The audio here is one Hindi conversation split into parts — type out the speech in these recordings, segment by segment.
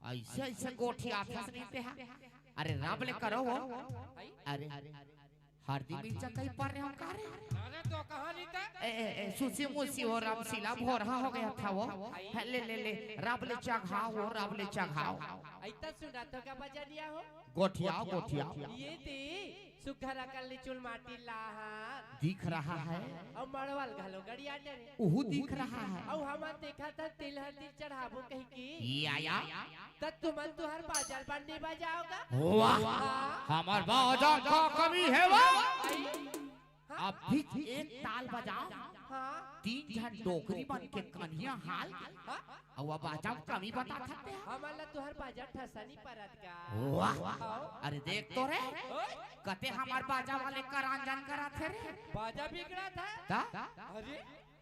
ऐसे ऐसे गोठिया था सुनते हैं। अरे राब ले करो वो। अरे हरदी मिर्चा कहीं पर रहे हम कह रहे। अरे तो कहां नीता सुसी मुसी और राम सिला भोरहा हो गया था वो। ले ले ले राब ले चघाओ वो राब ले चघाओ। ऐता सुना तो का बजा दिया हो गोठिया गोठिया ये ती सुखरा कल्ली चुल माटी लाहा दिख रहा है और मड़वाल घालो गड़िया ने वो दिख रहा है। और हम देखा था तिल हल्दी चढ़ाबो कहीं की ये आया तब तुम तुहर बाजार बंदी बजाओगा। वाह हमार बाजार का कमी है वाह। अब भी एक ताल बजाओ। हाँ 3 जन डोकरी बन के कन्हैया हाल और बाजाओ कमी बता सकते हैं। हमारा तुहर बाजार ठसानी परत का वाह अरे देख तो रे कते हमार बाजा वाले करांजन करा थे रे बाजा बिगड़ा था अरे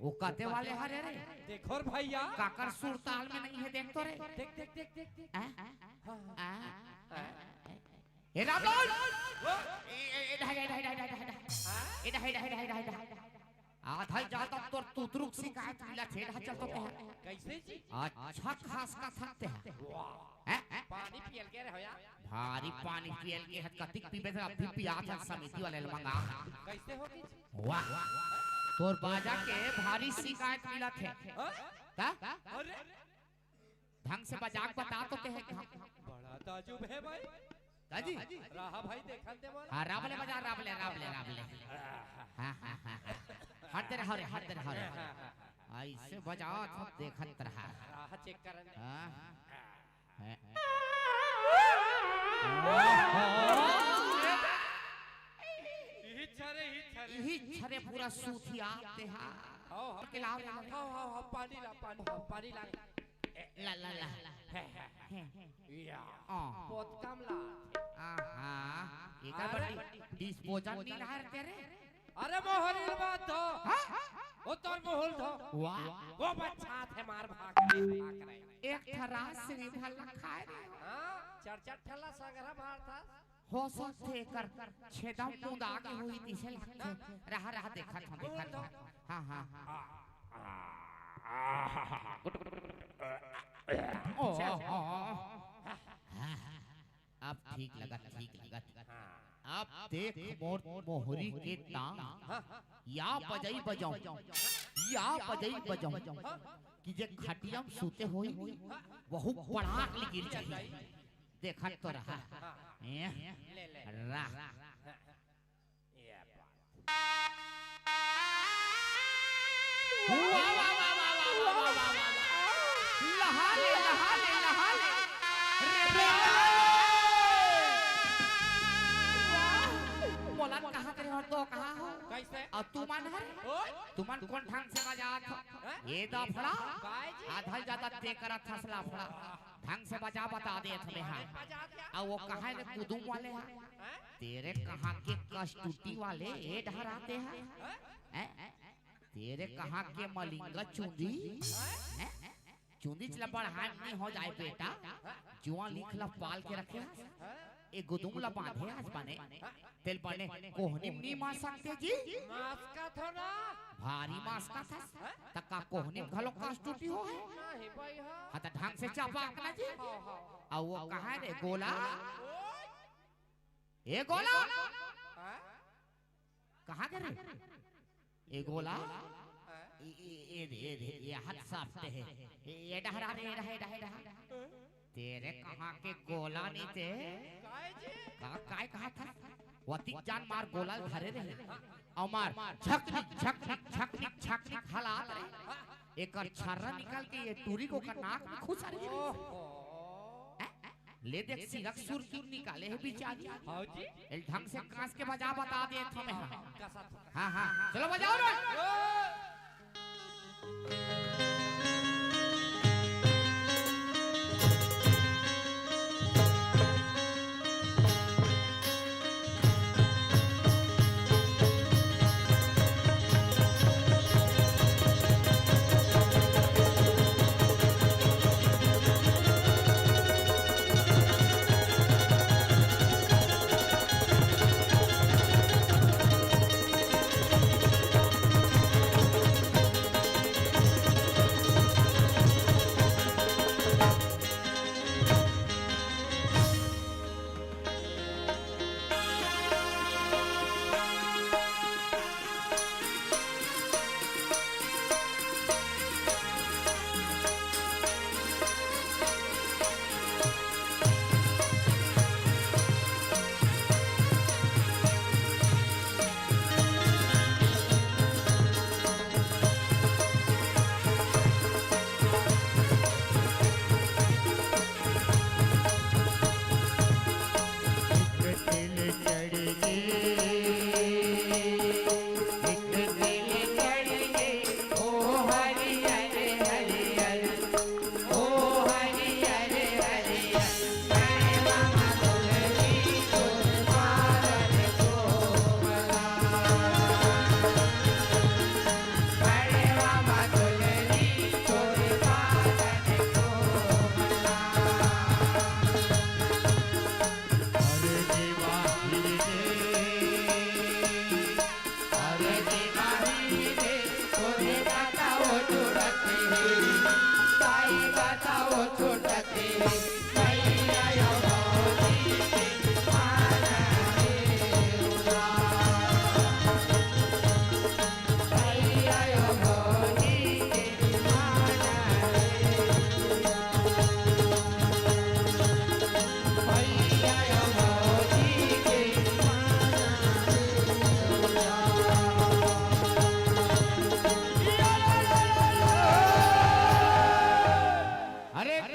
वो कते वाले हरे रे देखो भैया काकर सुर ताल में नहीं है देख तो रे देख देख देख देख देख हे रावण आधा ज्यादा तोर तुतरुक शिकायत मिला छेड़ा चल तो कैसे जी अच्छा खास का सकते हैं पानी पियल के रहो यार भारी पानी पियल के हद कतिक पीबे तो अभी पिया था समिति वाले मंगा कैसे होगी जी वाह तोर बाजा के भारी शिकायत मिला थे का अरे ढंग से मजाक बता तो कहे बड़ा ताजुब है भाई दादी राहा भाई देखन दे मोर हां रावले बजा रावले हां हट दे हरे ऐसे बजा तो देखत रहा राहा चेक करन हां ही छरे पूरा सूथिया ते हां के लाओ पानी ला ला या आ बहुत कम ला आहा एका बड़ी डिस्पोजल नहीं रहा तेरे अरे मोहल बात दो ओ तोर मोहल दो वाह वो बच्चा थे मार भाग रहे एक थरास से भला खाए हां चर्चा ठल्ला संग्रह भार था हो सकते कर छेदा मुंदा के हुई दिसे रहा देखा हां हां अब ठीक लगा अब देख मोर मोहरी के तांग या बजाई बजाऊं कि जे खटियम सूते होई बहु पड़ाक गिर जाई देखत तो रहा ले रहा ये लहा ले मोला कहां करे हो तो कहां हो कैसे और तू मन है तू मन कौन ढंग से बजात ये दफड़ा आधा ज्यादा ते करा थसला फड़ा ढंग से बजा बता दे हमें हां और वो कहां ने कुदुम वाले हैं तेरे कहां के कष्टुटी वाले ए ढहराते हैं तेरे कहां के मलिंगा चुंदी चुंदी चला बढ़ाई नहीं हो जाए बेटा जुआ लिख ला पाल के रखे ए गुदुम ला बांधे आज बने तेल बने कोहनी नी मार सकते जी मास का थोड़ा भारी मास का था तक्का कोहनी घलो कास्टूटी हो है नहीं भाई हां हता ढंग से चापा अपना जी और वो कहां रे गोला ए गोला कहां गए ए गोला ये हाथ साफते है ये डहरा रे तेरे कहां के गोला नहीं थे काय कहा था वतिक जान मार गोला धरे रहे और मार झक हालात रहे एक छर्रा निकाल के ये टूरी को का नाक में खुसा रही ले देख सिरक सुर क्यों निकाले है बेचारी हां जी ढंग से कांस के बजा बता दे हमें हां चलो बजाओ रे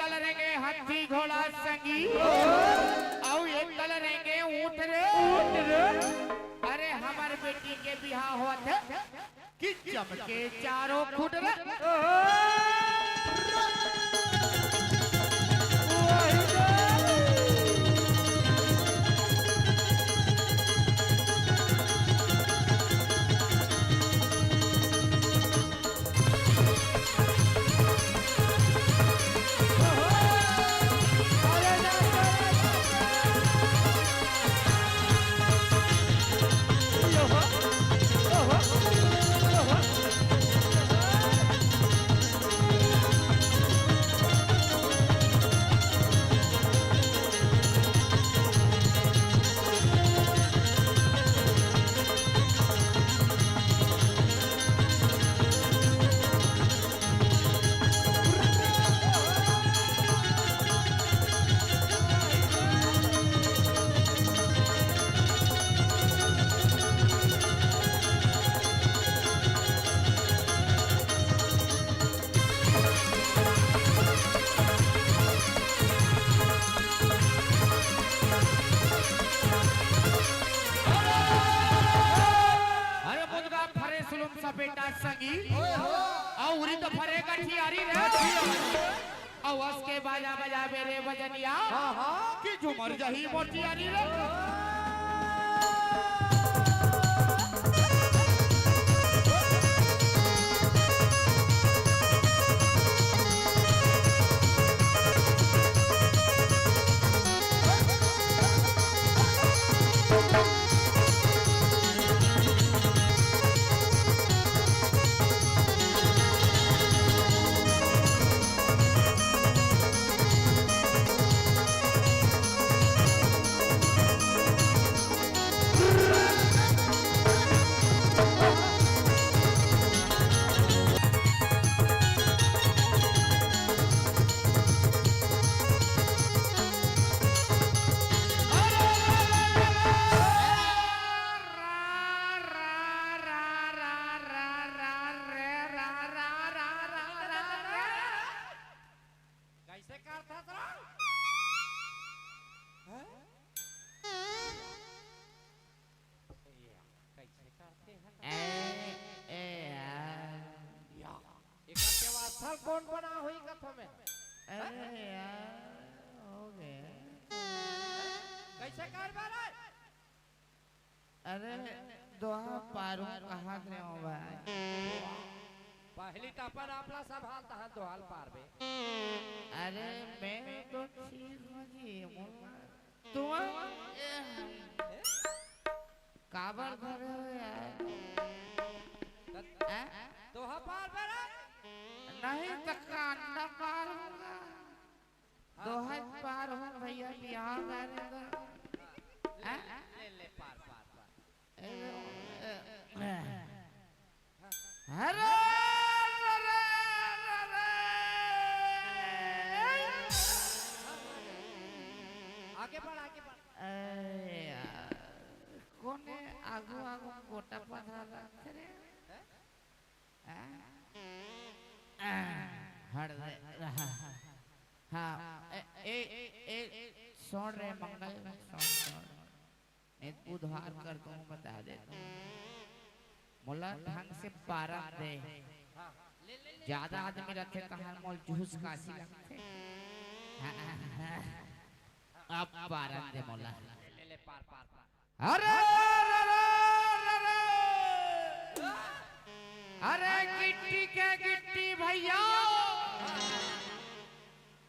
दल रहेंगे हाथी घोड़ा संगी और एक दल रहेंगे ऊंट रे। अरे हमारे बेटी के बिहार हुआ था कि चमके चारों खुट रे। बेटा संगी और उरी तो फरेगा ठियारी रे और उसके बाजा बजा मेरे बजनिया कि झुमर जही मोटियारी रे। कौन बना हुई कथा में? अरे यार हो गया कैसे कारबार है? अरे दोहा पारू कहाँ गए हो भाई? पहली तपन आपला सब हाल तहां दो हाल पार बे। अरे मैं तो ठीक हूँ जी तुम काबर घर हो यार? दोहा पार बे नहीं तो कांडा पार होगा। दोहा पार हो भैया बिहार करेगा। ले ले पार पार पार। अरे आगे बढ़ आगे बढ़। कौन है आगू आगू गोटा पधा रखे रे? हट रहा हाँ सुन रे मंगल सुन एक बुधवार कर दूँ बता देता हूँ मोला ढंग से पारा दे। ज्यादा आदमी रखे कहाँ मोल जूस काशी लगते अब पारा दे मोला। ले ले पार पार पार। अरे अरे गिट्टी के गिट्टी भैया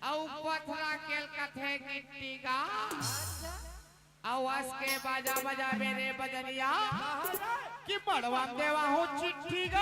औ पथरा केल कथे गिट्टी का आवाज के बाजा बजा मेरे बजनिया कि बड़वा देवा हूँ चिट्ठी का।